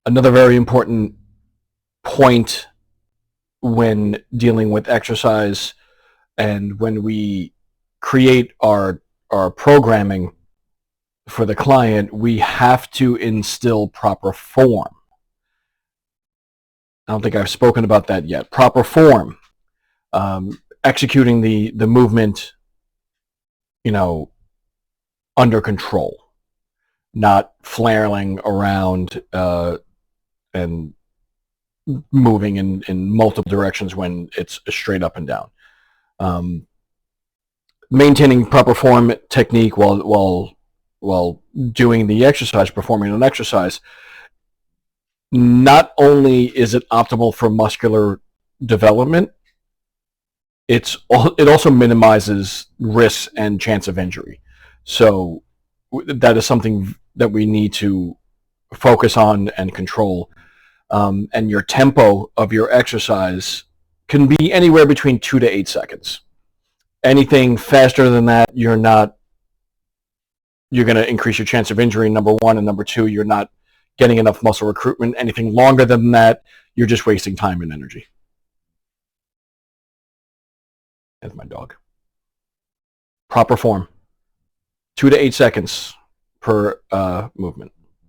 Another very important point when dealing with exercise and when we create our programming for the client, we have to instill proper form. I don't think I've spoken about that yet. Proper form, executing the movement, under control, not flailing around and moving in multiple directions when it's straight up and down. Maintaining proper form technique while doing the exercise, performing an exercise, not only is it optimal for muscular development, it also minimizes risks and chance of injury. So that is something that we need to focus on and control. And your tempo of your exercise can be anywhere between 2 to 8 seconds. Anything faster than that, you're going to increase your chance of injury, number one, and number two, you're not getting enough muscle recruitment. Anything longer than that, you're just wasting time and energy. That's my dog. Proper form. 2 to 8 seconds per movement.